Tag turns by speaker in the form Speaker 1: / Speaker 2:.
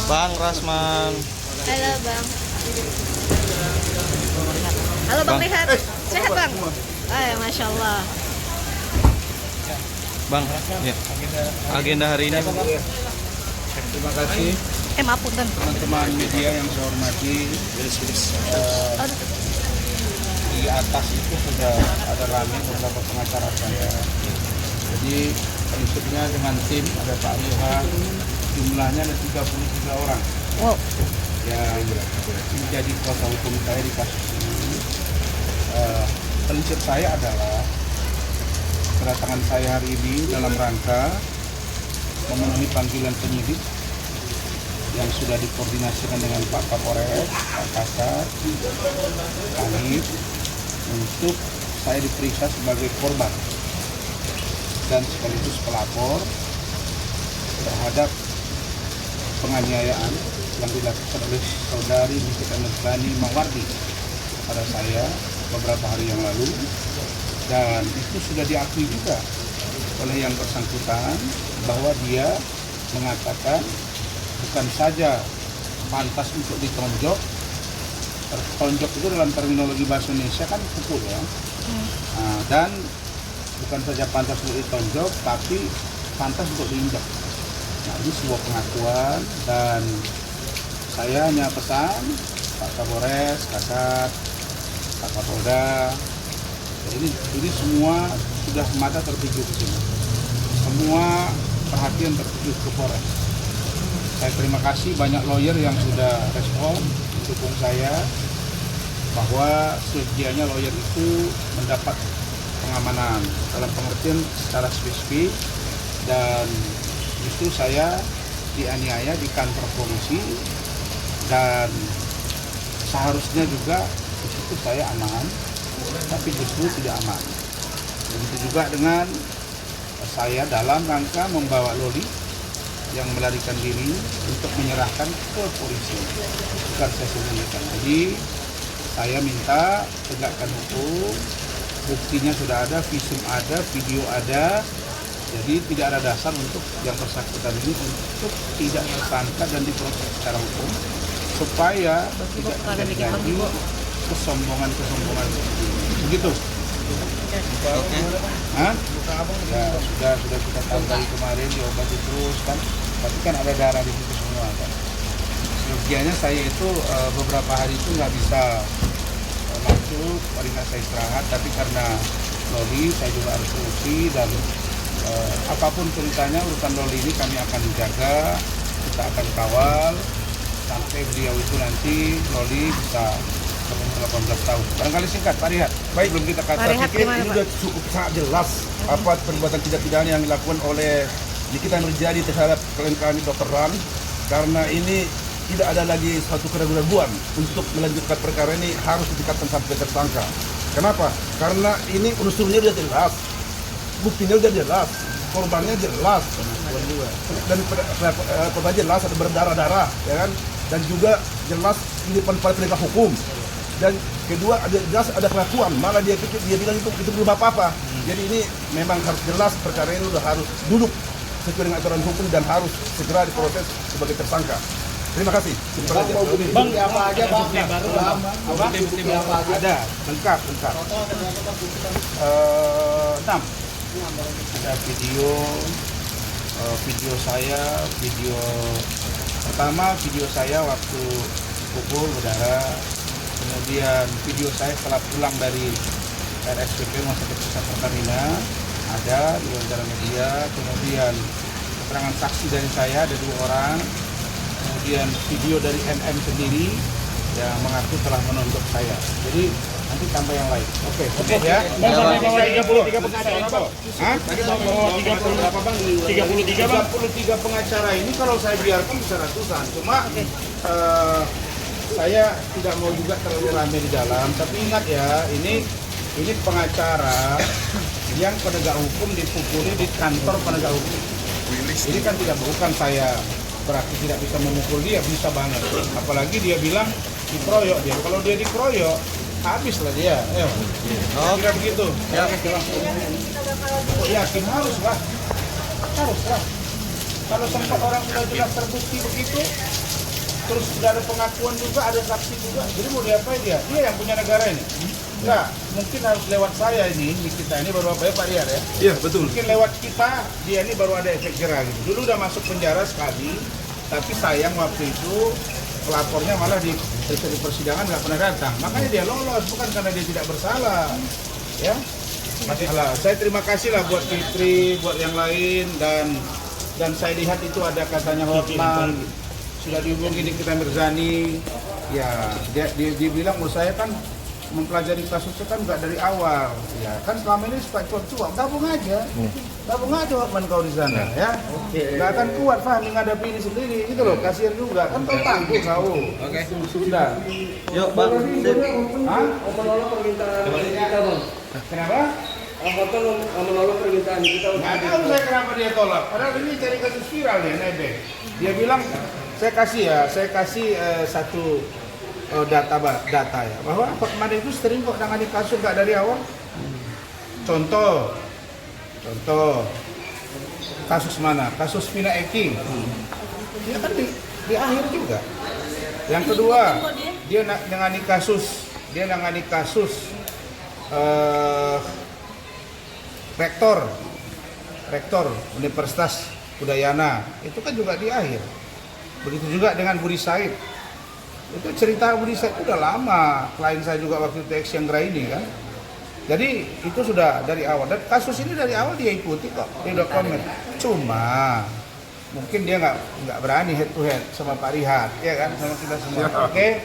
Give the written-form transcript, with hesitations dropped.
Speaker 1: Bang Rasman.
Speaker 2: Halo Bang. Halo Bang Lihat. Sehat Bang? Masya Allah.
Speaker 1: Bang, ya. Agenda hari ini.
Speaker 3: Terima kasih
Speaker 2: Maaf punten.
Speaker 3: teman-teman media yang saya hormati. Di atas itu sudah ada rame beberapa pengacara saya. Jadi prinsipnya dengan tim ada Pak Rihan, jumlahnya ada 33 orang
Speaker 2: Wow.
Speaker 3: yang menjadi kuasa hukum saya di kasus ini. Prinsip saya adalah kedatangan saya hari ini dalam rangka memenuhi panggilan penyidik yang sudah dikoordinasikan dengan Pak Kapolres, Pak Kasat, Kanit, untuk saya diperiksa sebagai korban dan sekaligus pelapor terhadap penganiayaan yang dilakukan oleh saudari Nikita Nurjani Mawardi kepada saya beberapa hari yang lalu, dan itu sudah diakui juga oleh yang bersangkutan bahwa dia mengatakan bukan saja pantas untuk ditonjok. Tonjok itu dalam terminologi bahasa Indonesia kan pukul ya. Dan bukan saja pantas untuk ditonjok, tapi pantas untuk diinjak. Nah, ini sebuah pengakuan, dan saya hanya pesan Pak Kapolres, Kasat, Pak Kapolda. Ini semua sudah mata tertuju ke sini. Semua perhatian tertuju ke Polres. Saya terima kasih banyak lawyer yang sudah respon mendukung saya, bahwa sedianya lawyer itu mendapat pengamanan dalam pengertian secara spesifik, dan justru saya dianiaya di kantor polisi, dan seharusnya juga di situ saya aman, tapi justru tidak aman. Begitu juga dengan saya dalam rangka membawa Loli yang melarikan diri untuk menyerahkan ke polisi, bukan saya sembunyikan. Jadi saya minta tegakkan hukum, buktinya sudah ada, visum ada, video ada. Jadi tidak ada dasar untuk yang bersangkutan ini untuk tidak tersangka dan diproses secara hukum, supaya tidak terjadi kesombongan seperti ini. Begitu. Hah? Ya, sudah kita tahu dari kemarin diobati terus kan, tapi kan ada darah di situ semua kan. Seyogianya saya itu beberapa hari itu nggak bisa masuk, paling nggak saya istirahat, tapi karena Loli saya juga harus urusi, dan apapun ceritanya urusan Loli ini kami akan jaga, kita akan kawal sampai beliau itu nanti Loli bisa 18 tahun. Barangkali singkat, Pak Rihat. Baik, belum kita katakan
Speaker 4: ini sudah cukup sangat jelas apa perbuatan tidak pidana yang dilakukan oleh Nikita Nurjani terhadap klien kami Dr. Ran, karena ini tidak ada lagi suatu keraguan untuk melanjutkan perkara ini, harus ditingkatkan sampai tersangka. Kenapa? Karena ini unsurnya sudah jelas, buktinya sudah jelas, korbannya jelas, dan korban jelas ada berdarah-darah, ya kan? Dan juga jelas di depan para penegak hukum. Dan kedua ada jelas ada kelakuan, malah dia bilang itu belum apa-apa. Jadi ini memang harus jelas, perkara ini sudah harus duduk sesuai dengan aturan hukum dan harus segera diproses sebagai tersangka. Terima kasih.
Speaker 3: Bang, apa aja Bang? Bukti apa aja?
Speaker 4: Ada, lengkap. 6.
Speaker 3: Ada video saya, video pertama video saya waktu pukul berdarah, kemudian video saya setelah pulang dari RSPP Rumah Sakit Pusat Pertamina ada di wawancara media, kemudian keterangan saksi dari saya ada 2 orang, kemudian video dari NM sendiri yang mengaku telah menonjok saya. Jadi nanti tambah yang lain. Oke ya.
Speaker 4: Bang, sampai bawa 33 pengacara Bang.
Speaker 3: Hah?
Speaker 4: Tadi Bang bawa 30 berapa Bang? 33 Bang.
Speaker 3: 33 pengacara ini kalau saya biarkan bisa ratusan. Cuma saya tidak mau juga terlalu ramai di dalam, tapi ingat ya, ini pengacara yang penegak hukum dipukuli di kantor penegak hukum. Ini kan bukan saya berarti tidak bisa memukul dia, bisa banget. Apalagi dia bilang dikeroyok dia. Kalau dia dikeroyok, habislah dia. Ayo, kira begitu. Ya. Oh, yakin haruslah. Kalau sempat orang sudah jelas terbukti begitu, terus sudah ada pengakuan juga, ada saksi juga. Jadi mau diapain dia? Dia yang punya negara ini. Enggak, mungkin harus lewat saya ini kita ini baru apa ya Pak Riyad ya?
Speaker 4: Iya, betul.
Speaker 3: Mungkin lewat kita, dia ini baru ada efek jerah gitu. Dulu udah masuk penjara sekali, tapi sayang waktu itu pelapornya malah di persidangan nggak pernah datang. Makanya dia lolos, bukan karena dia tidak bersalah. Ya, masalah. Saya terima kasih lah buat Fitri, buat yang lain, dan saya lihat itu ada katanya hotline, sudah dihubungi di kita Mirzani. Ya, dia bilang, saya kan mempelajari kasusnya kan nggak dari awal, ya kan selama ini suka cuap-cuap, gabung aja Hotman kau di sana, ya, nggak akan kuat Fahmi menghadapi ini sendiri, gitu loh, kasihan juga, kan kau tangguh kau. Oke, sudah.
Speaker 1: Yuk bang, sip.
Speaker 3: Hah?
Speaker 5: Menolak permintaan kita bang.
Speaker 3: Kenapa?
Speaker 5: Hotel menolak permintaan kita.
Speaker 3: Nggak tahu saya kenapa dia tolak, padahal ini cari kasus viral ya, nebeng. Dia bilang, saya kasih satu data ya, bahwa Hotman itu sering kok nangani kasus nggak dari awal. Contoh kasus mana? Kasus Vina Eki, dia kan di akhir juga. Yang kedua, dia nangani kasus rektor Universitas Udayana, itu kan juga di akhir. Begitu juga dengan Budi Said. Itu cerita Budi Said itu udah lama, klien saya juga waktu itu Ex yang ini kan. Jadi itu sudah dari awal, dan kasus ini dari awal dia ikuti kok, dia udah komen. Cuma mungkin dia nggak berani head to head sama Pak Riyad, ya kan, sama kita semua. Oke.